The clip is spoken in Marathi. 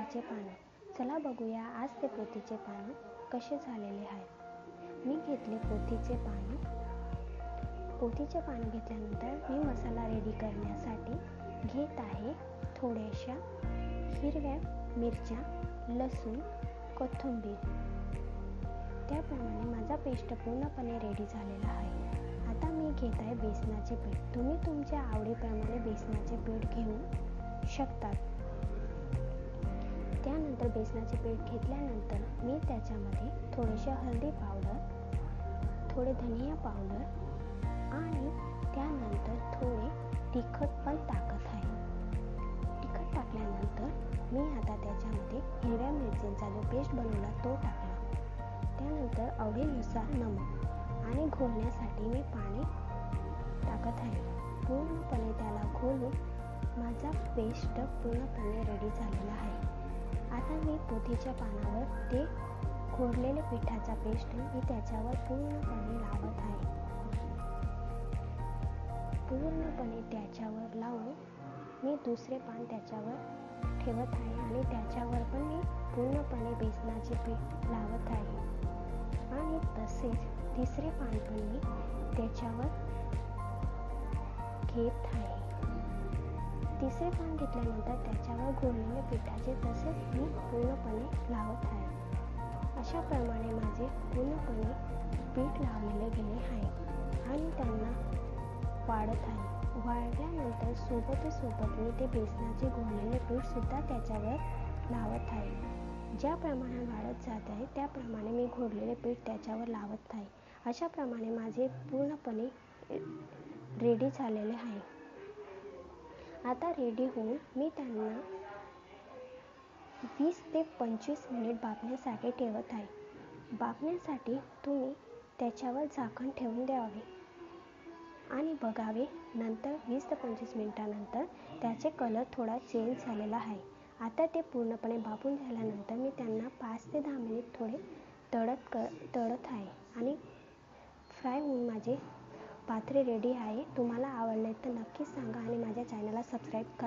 पोथीचे पाने. चला बघूया आज ते पोथीचे पाने कसे झालेले आहे. मी घेतले पोथीचे पाने. पोथीचे पाने घेतल्यानंतर मी मसाला रेडी करण्यासाठी घेत आहे थोड्याशा हिरव्या मिरच्या, लसूण, कोथिंबीर. त्याप्रमाणे माझा पेस्ट पूर्णपणे रेडी झालेला आहे. आता मी घेत आहे बेसनाचे पीठ. तुम्ही तुमच्या आवडीप्रमाणे बेसनाचे पीठ घेऊ शकतात. त्यानंतर बेसनाचे पीठ घेतल्यानंतर मी त्याच्यामध्ये थोडेसे हळदी पावडर, थोडे धनिया पावडर आणि त्यानंतर थोडे तिखट पण टाकत आहे. तिखट टाकल्यानंतर मी आता त्याच्यामध्ये हिरव्या मिरचीचा जो पेस्ट बनवला तो टाकला. त्यानंतर आवडीनुसार नमक आणि घोलण्यासाठी मी पाणी टाकत आहे. पूर्णपणे त्याला घोलून माझा पेस्ट पूर्णपणे रेडी झालेला आहे. आता मी पोथीच्या पानावर ते घोळलेले पिठाचा पेस्ट मी त्याच्यावर पूर्णपणे लावत आहे. पूर्णपणे त्याच्यावर लावून मी दुसरे पान त्याच्यावर ठेवत आहे आणि त्याच्यावर पण मी पूर्णपणे बेसनाचे पीठ लावत आहे आणि तसेच तिसरे पान पण मी त्याच्यावर घेत आहे. तिसरे पान घेतल्यानंतर त्याच्यावर घोळलेले पिठाचे तसेच मी पूर्णपणे लावत आहे. अशा प्रमाणे माझे पूर्णपणे पीठ लावलेले गेले आहे आणि त्यांना वाढत आहे. वाढल्यानंतर सोबत मी ते बेसनाचे घोळलेले पीठ सुद्धा त्याच्यावर लावत आहे. ज्या प्रमाणात वाढत जात आहे त्याप्रमाणे मी घोळलेले पीठ त्याच्यावर लावत आहे. अशा प्रमाणे माझे पूर्णपणे रेडी झालेले आहे. आता रेडी होऊन मी त्यांना 20 ते 25 मिनिट बाफण्यासाठी ठेवत आहे. बाफण्यासाठी तुम्ही त्याच्यावर झाकण ठेवून द्यावे आणि बघावे. नंतर 20 ते 25 मिनिटानंतर त्याचे कलर थोडा चेंज झालेला आहे. आता ते पूर्णपणे बाफून झाल्यानंतर मी त्यांना 5 ते 10 मिनिट थोडे तळत आहे आणि फ्राय होऊन माझे पात्रे रेडी आहे. तुम्हाला आवडले तर नक्कीच सांगा आणि माझ्या चॅनलला सबस्क्राईब करा.